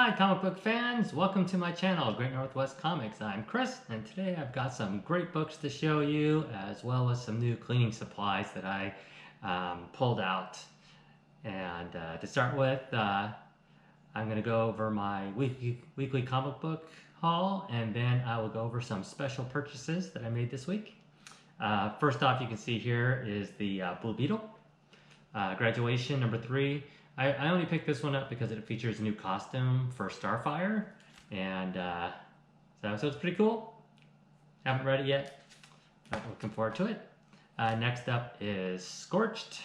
Hi comic book fans, welcome to my channel, Great Northwest Comics. I'm Chris, and today I've got some great books to show you, as well as some new cleaning supplies that I pulled out. And to start with, I'm going to go over my weekly comic book haul, and then I will go over some special purchases that I made this week. First off, you can see here is the Blue Beetle. Graduation number 3. I only picked this one up because it features a new costume for Starfire, and so it's pretty cool. Haven't read it yet, but looking forward to it. Next up is Scorched,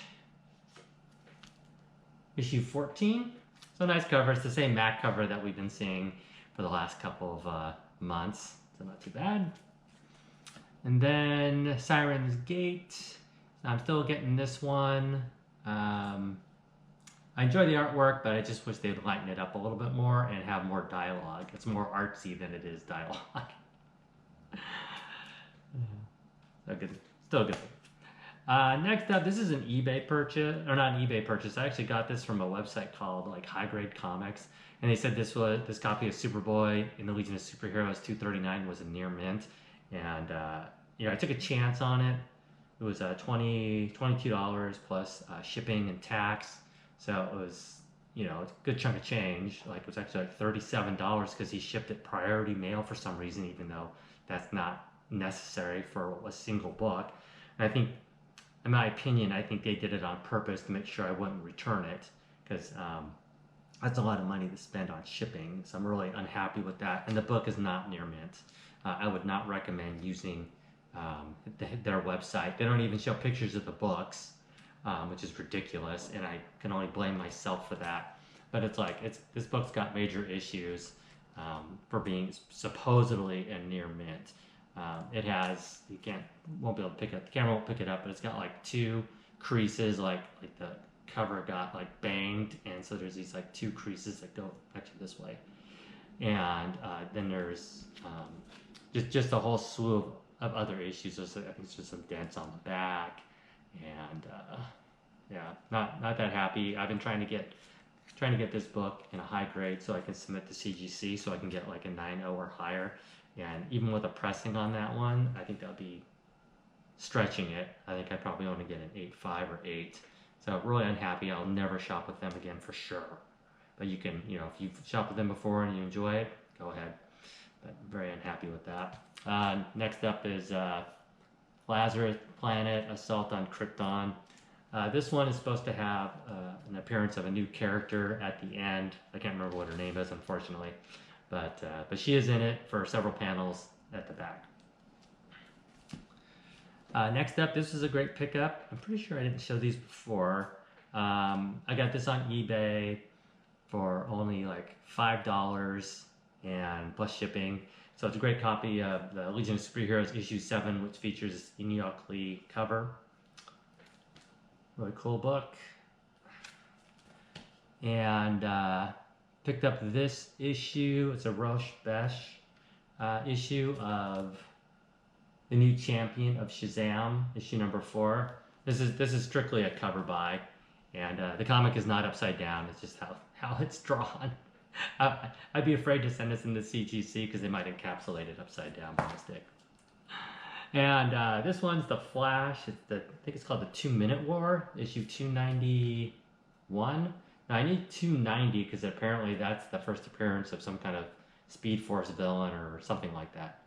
issue 14. So nice cover. It's the same MAC cover that we've been seeing for the last couple of months, so not too bad. And then Siren's Gate. I'm still getting this one. I enjoy the artwork, but I just wish they'd lighten it up a little bit more and have more dialogue. It's more artsy than it is dialogue. So good, still good. Next up, this is an eBay purchase, or not an eBay purchase. I actually got this from a website called like High Grade Comics, and they said this copy of Superboy in the Legion of Superheroes 239 was a near mint, and I took a chance on it. It was $22 plus shipping and tax. So it was, a good chunk of change. Like it was actually like $37 because he shipped it priority mail for some reason, even though that's not necessary for a single book. And I think, in my opinion, I think they did it on purpose to make sure I wouldn't return it, because that's a lot of money to spend on shipping. So I'm really unhappy with that. And the book is not near mint. I would not recommend using their website. They don't even show pictures of the books. Which is ridiculous, and I can only blame myself for that. But this book's got major issues for being supposedly a near mint. It has, won't be able to pick it up, the camera won't pick it up, but it's got like 2 creases, like the cover got like banged, and so there's these like 2 creases that go actually this way, and then there's just a whole slew of other issues. I think it's just some dents on the back. And not that happy. I've been trying to get this book in a high grade so I can submit to CGC, so I can get like a 9.0 or higher. And even with a pressing on that one, I think that would be stretching it. I think I probably only get an 8.5 or 8. So really unhappy. I'll never shop with them again for sure. But you can, if you've shopped with them before and you enjoy it, go ahead. But very unhappy with that. Next up is Lazarus Planet, Assault on Krypton. This one is supposed to have an appearance of a new character at the end. I can't remember what her name is, unfortunately, but she is in it for several panels at the back. Next up, this is a great pickup. I'm pretty sure I didn't show these before. I got this on eBay for only like $5 and plus shipping. So it's a great copy of the Legion of Superheroes issue 7, which features Inhyuk Lee cover. Really cool book. And picked up this issue. It's a Roche Besh issue of the new champion of Shazam, issue number 4. This is strictly a cover buy, and the comic is not upside down. It's just how it's drawn. I'd be afraid to send this into CGC because they might encapsulate it upside down by mistake. And this one's The Flash. I think it's called the 2-Minute War, issue 291. Now I need 290 because apparently that's the first appearance of some kind of Speed Force villain or something like that.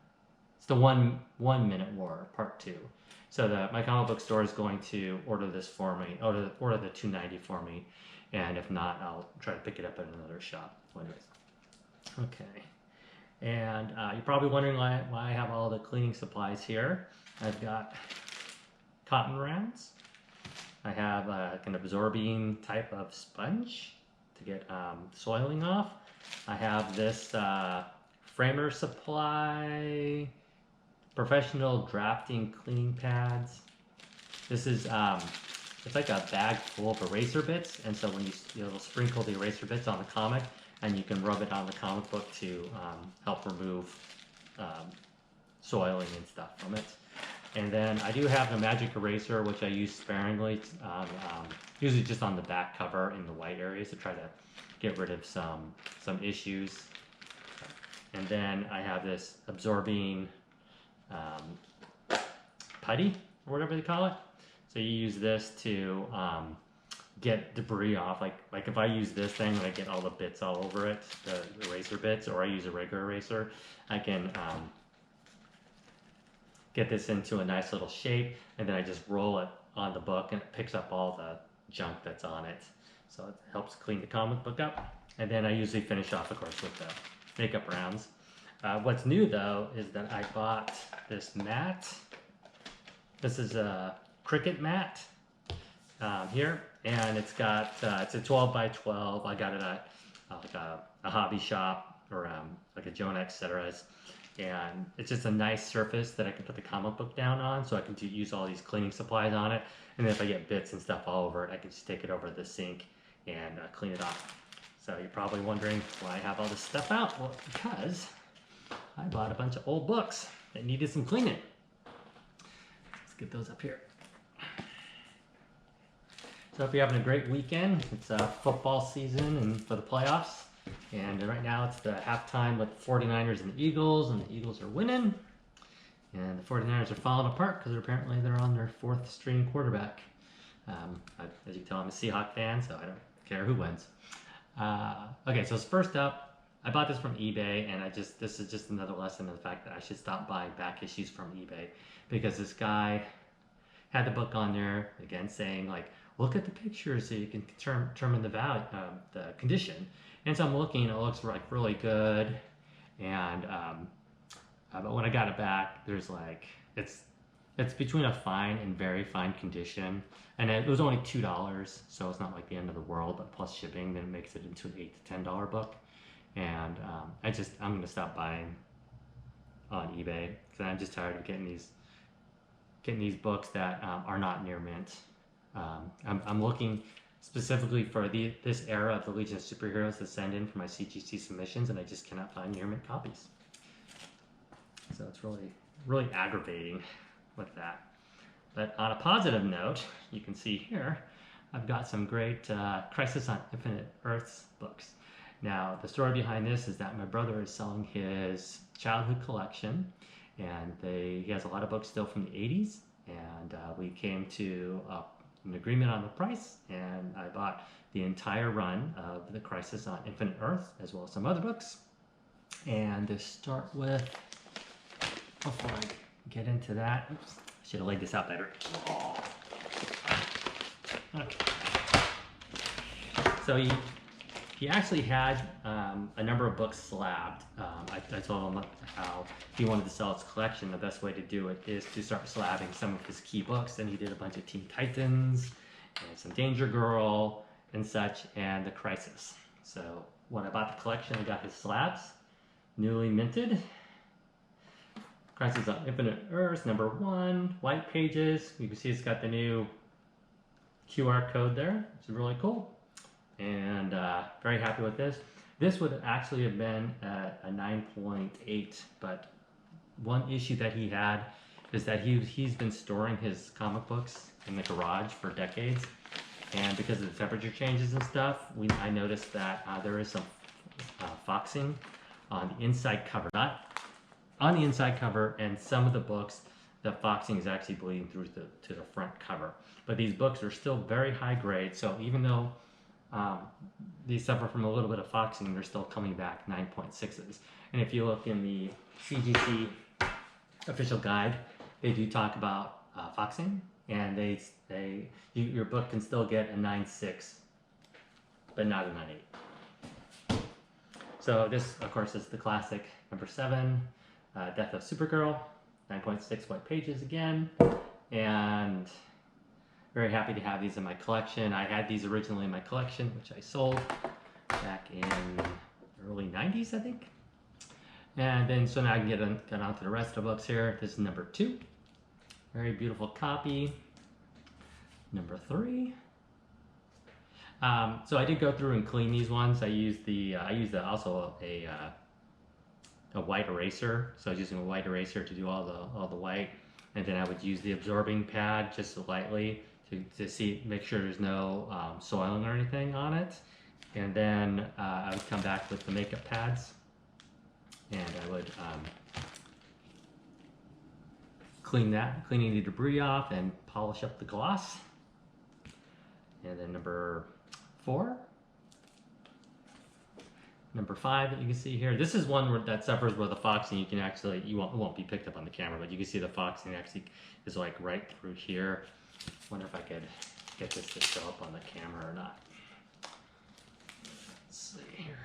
It's the 1-Minute War, part 2. So my comic book store is going to order this for me, order the 290 for me, and if not, I'll try to pick it up at another shop. Anyways. Okay. And you're probably wondering why I have all the cleaning supplies here. I've got cotton rounds. I have an absorbing type of sponge to get soiling off. I have this Framer Supply professional drafting cleaning pads. This is it's like a bag full of eraser bits, and so when you'll sprinkle the eraser bits on the comic, and you can rub it on the comic book to help remove soiling and stuff from it. And then I do have the magic eraser, which I use sparingly, usually just on the back cover in the white areas to try to get rid of some issues. And then I have this absorbing putty, or whatever they call it. So you use this to get debris off. Like if I use this thing and I get all the bits all over it, the eraser bits, or I use a regular eraser, I can get this into a nice little shape, and then I just roll it on the book and it picks up all the junk that's on it. So it helps clean the comic book up. And then I usually finish off, of course, with the makeup rounds. What's new though is that I bought this mat. This is a Cricut mat here, and it's got it's a 12 by 12. I got it at like a hobby shop, or like a Joan, etc. And it's just a nice surface that I can put the comic book down on, so I can use all these cleaning supplies on it. And then if I get bits and stuff all over it, I can just take it over to the sink and clean it off. So you're probably wondering why I have all this stuff out. Well, because I bought a bunch of old books that needed some cleaning. Let's get those up here. So if you're having a great weekend, it's football season and for the playoffs. And right now it's the halftime with the 49ers and the Eagles are winning. And the 49ers are falling apart because apparently they're on their fourth string quarterback. As you can tell, I'm a Seahawks fan, so I don't care who wins. Okay, so first up, I bought this from eBay, and this is just another lesson in the fact that I should stop buying back issues from eBay, because this guy had the book on there, again, saying like, look at the pictures so you can determine the value, the condition. And so I'm looking, it looks like really good, and but when I got it back, there's like, it's between a fine and very fine condition, and it was only $2, so it's not like the end of the world, but plus shipping, then it makes it into an $8 to $10 book. And I'm gonna stop buying on eBay, because I'm just tired of getting these books that are not near mint. I'm looking specifically for this era of the Legion of Superheroes to send in for my CGC submissions, and I just cannot find near mint copies. So it's really aggravating with that. But on a positive note, you can see here, I've got some great Crisis on Infinite Earths books. Now, the story behind this is that my brother is selling his childhood collection, and he has a lot of books still from the 80s, and we came to an agreement on the price, and I bought the entire run of the Crisis on Infinite Earth, as well as some other books. And to start with, before I get into that, oops, I should have laid this out better. Oh. Okay. So he actually had a number of books slabbed. I told him how if he wanted to sell his collection, the best way to do it is to start slabbing some of his key books. Then he did a bunch of Teen Titans and some Danger Girl and such, and the Crisis. So when I bought the collection, I got his slabs, newly minted. Crisis on Infinite Earth, #1, white pages. You can see it's got the new QR code there, which is really cool. And very happy with this. This would actually have been a 9.8, but one issue that he had is that he's been storing his comic books in the garage for decades, and because of the temperature changes and stuff, I noticed that there is some foxing on the inside cover, not on the inside cover, and some of the books, the foxing is actually bleeding through to the front cover. But these books are still very high grade, so even though these suffer from a little bit of foxing, they're still coming back 9.6s. And if you look in the CGC official guide, they do talk about foxing, and your book can still get a 9.6, but not a 9.8. So this, of course, is the classic #7, Death of Supergirl, 9.6 white pages again, and very happy to have these in my collection. I had these originally in my collection, which I sold back in the early 90s, I think. And then, so now I can get on to the rest of the books here. This is #2. Very beautiful copy. #3. So I did go through and clean these ones. I used also a white eraser. So I was using a white eraser to do all the white. and then I would use the absorbing pad just lightly to see, make sure there's no soiling or anything on it. And then I would come back with the makeup pads, and I would clean the debris off and polish up the gloss. And then number 4. Number 5 that you can see here. This is one that suffers where the foxing, you can actually, it won't be picked up on the camera, but you can see the foxing actually is like right through here. Wonder if I could get this to show up on the camera or not. Let's see here.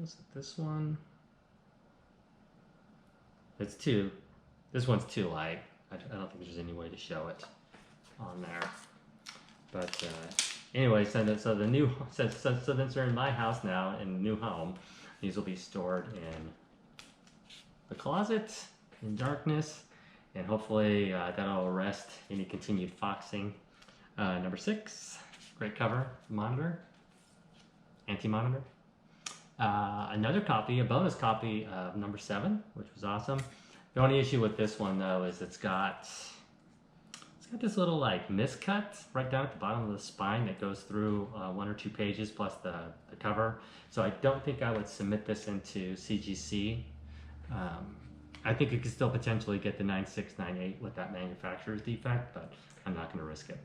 Is it this one? It's too, this one's too light. I don't think there's any way to show it on there. But anyway, so the new, since they're in my house now, in the new home, these will be stored in the closet, in darkness, and hopefully that'll arrest any continued foxing. Number 6, great cover, monitor, anti-monitor. Another copy, a bonus copy of number 7, which was awesome. The only issue with this one though is it's got this little like miscut right down at the bottom of the spine that goes through 1 or 2 pages plus the cover. So I don't think I would submit this into CGC. I think it could still potentially get the 9698 with that manufacturer's defect, but I'm not going to risk it.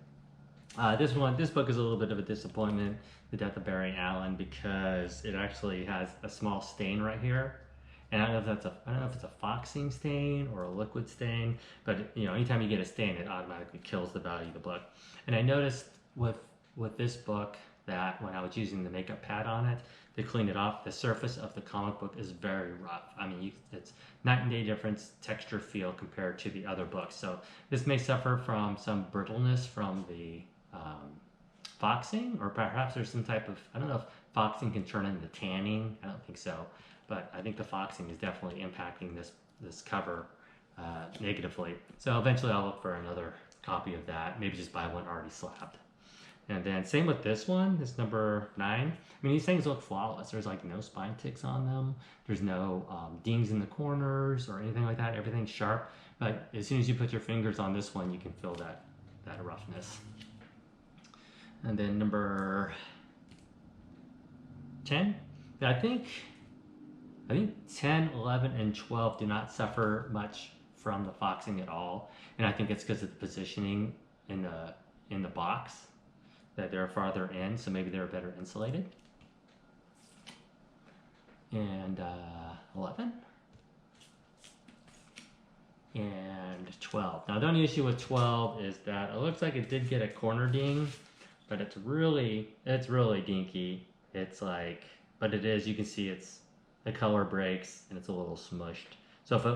This book is a little bit of a disappointment, The Death of Barry Allen, because it actually has a small stain right here. And I don't know if it's a foxing stain or a liquid stain, but you know, anytime you get a stain, it automatically kills the value of the book. And I noticed with this book that when I was using the makeup pad on it to clean it off, the surface of the comic book is very rough. I mean, it's night and day difference, texture, feel compared to the other books. So this may suffer from some brittleness from the foxing, or perhaps there's some type of, I don't know if foxing can turn into tanning. I don't think so, but I think the foxing is definitely impacting this cover negatively. So eventually I'll look for another copy of that, maybe just buy one already slabbed. And then same with this one, this number 9. I mean, these things look flawless. There's like no spine ticks on them. There's no dings in the corners or anything like that. Everything's sharp. But as soon as you put your fingers on this one, you can feel that roughness. And then number 10. I think 10, 11, and 12 do not suffer much from the foxing at all. And I think it's because of the positioning in the box, that they're farther in, so maybe they're better insulated. And 11 and 12. Now the only issue with 12 is that it looks like it did get a corner ding, but it's really dinky. It's like, but it is, you can see the color breaks and it's a little smushed. So if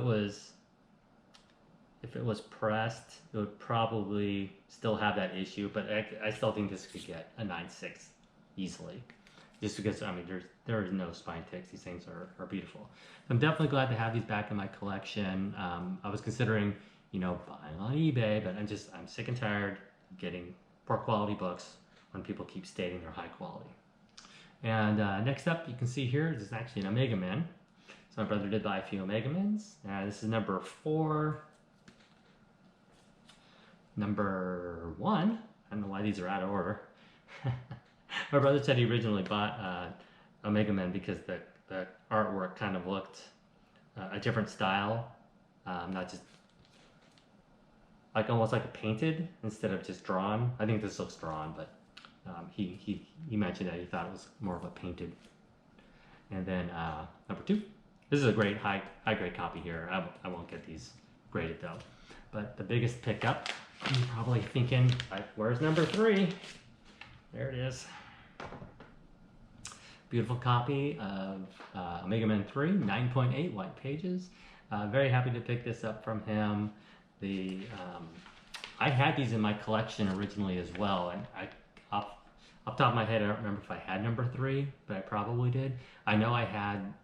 it was pressed, it would probably still have that issue, but I still think this could get a 9.6 easily. Just because, I mean, there is no spine ticks. These things are beautiful. I'm definitely glad to have these back in my collection. I was considering, buying on eBay, but I'm sick and tired of getting poor quality books when people keep stating they're high quality. And next up, you can see here, this is actually an Omega Man. So my brother did buy a few Omega Mans. This is number 4. Number 1, I don't know why these are out of order. My brother said he originally bought Omega Man because the artwork kind of looked a different style, not just like almost like a painted instead of just drawn. I think this looks drawn, but he mentioned that he thought it was more of a painted. And then number 2, this is a great high grade copy here. I won't get these graded though. But the biggest pickup, you're probably thinking, like, where's number 3? There it is. Beautiful copy of Omega Man 3, 9.8 white pages. Very happy to pick this up from him. I had these in my collection originally as well, and off the top of my head, I don't remember if I had number 3, but I probably did. I know I had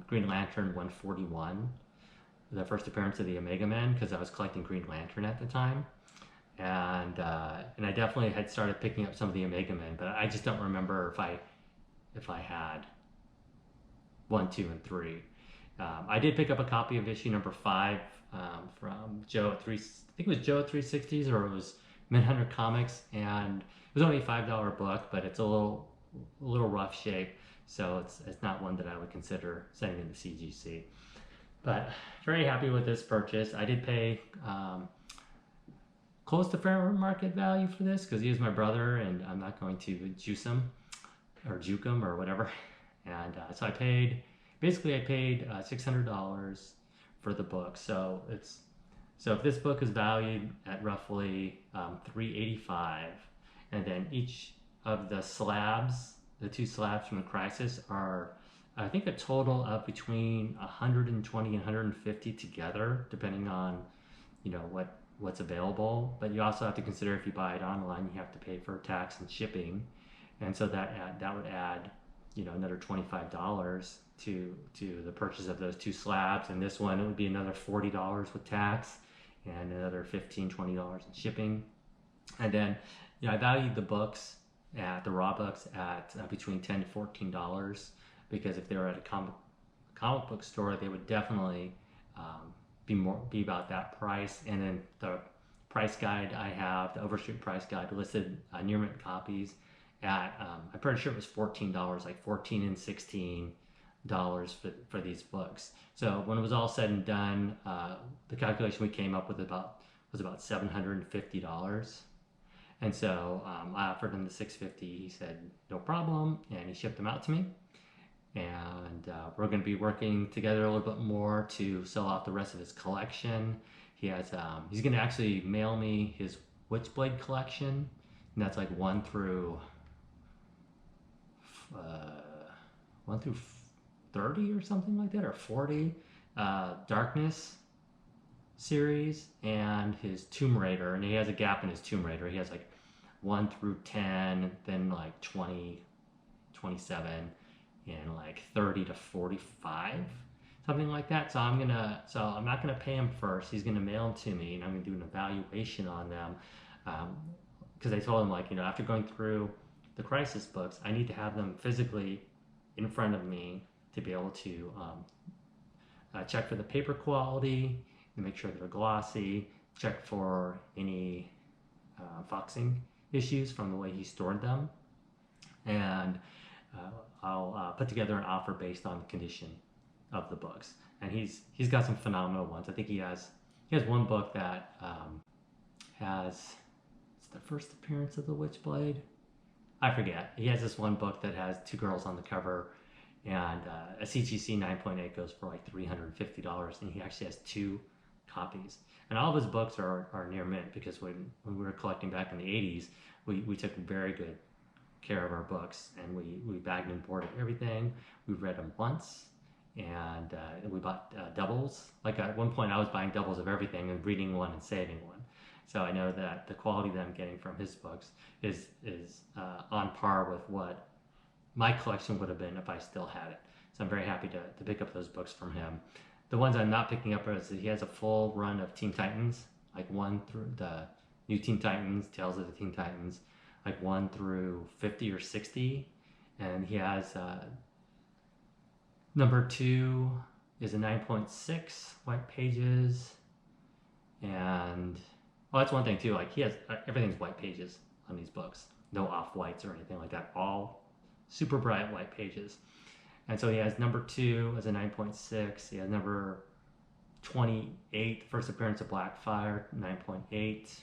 Green Lantern 141, the first appearance of the Omega Man, because I was collecting Green Lantern at the time. And I definitely had started picking up some of the Omega Men, but I just don't remember if I had 1, 2, and 3. I did pick up a copy of issue number 5 from Joe at 3. I think it was Joe at 360s, or it was Manhunter Comics, and it was only a $5 book, but it's a little rough shape, so it's not one that I would consider sending in the CGC. But very happy with this purchase. I did pay close to fair market value for this because he is my brother, and I'm not going to juice him or juke him or whatever. And so I paid $600 for the book. So if this book is valued at roughly $385, and then each of the slabs, the 2 slabs from the Crisis, are I think a total of between 120 and 150 together, depending on what's available. But you also have to consider, if you buy it online, you have to pay for tax and shipping, and so that would add another $25 to the purchase of those 2 slabs. And this one, it would be another $40 with tax and another $15-20 in shipping. And then I valued the books at the raw books at between $10 to $14, because if they were at a comic book store, they would definitely be about that price. And then the price guide I have, the Overstreet price guide, listed near mint copies at I'm pretty sure it was $14, like $14 and $16 for these books. So when it was all said and done, the calculation we came up with was about $750. And so I offered him the $650. He said no problem, and he shipped them out to me. And we're going to be working together a little bit more to sell off the rest of his collection. He's going to actually mail me his Witchblade collection, and that's like 1 through 30 or something like that, or 40. Darkness series and his Tomb Raider, and he has a gap in his Tomb Raider. He has like 1 through 10, then like 20, 27, and like 30 to 45, something like that. So I'm not gonna pay him first. He's gonna mail them to me, and I'm gonna do an evaluation on them, because I told him, after going through the Crisis books, I need to have them physically in front of me to be able to check for the paper quality and make sure they're glossy, check for any foxing issues from the way he stored them, and I'll put together an offer based on the condition of the books. And he's got some phenomenal ones. I think he has one book that it's the first appearance of the Witchblade. I forget. He has this one book that has 2 girls on the cover, and a CGC 9.8 goes for like $350, and he actually has 2 copies. And all of his books are near mint, because when we were collecting back in the 80s, we took very good care of our books, and we bagged and boarded everything. We read them once, and we bought doubles. Like at one point I was buying doubles of everything and reading one and saving one. So I know that the quality that I'm getting from his books is on par with what my collection would have been if I still had it. So I'm very happy to pick up those books from him. The ones I'm not picking up is he has a full run of Teen Titans, like 1 through the New Teen Titans, Tales of the Teen Titans, like 1 through 50 or 60. And he has number 2 is a 9.6 white pages, and that's one thing too, like he has everything's white pages on these books, no off whites or anything like that, all super bright white pages. And so he has number 2 as a 9.6. He has number 28, first appearance of Blackfire, 9.8.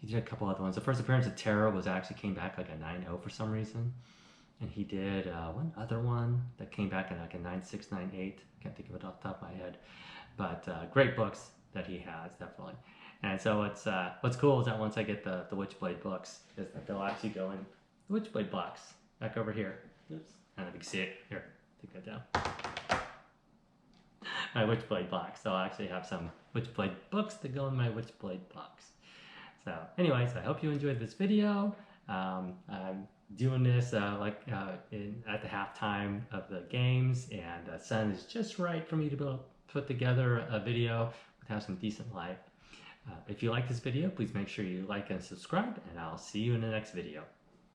He did a couple other ones. The first appearance of Terra came back like a 9.0 for some reason. And he did one other one that came back in like a 9.6, 9.8. Can't think of it off the top of my head. But great books that he has, definitely. And so what's cool is that once I get the Witchblade books, is that they'll actually go in the Witchblade box back over here. Oops, I don't know if you can see it. Here, take that down. My Witchblade box. So I'll actually have some Witchblade books to go in my Witchblade box. So anyways, I hope you enjoyed this video. I'm doing this at the halftime of the games, and the sun is just right for me to be able to put together a video with have some decent light. If you like this video, please make sure you like and subscribe, and I'll see you in the next video.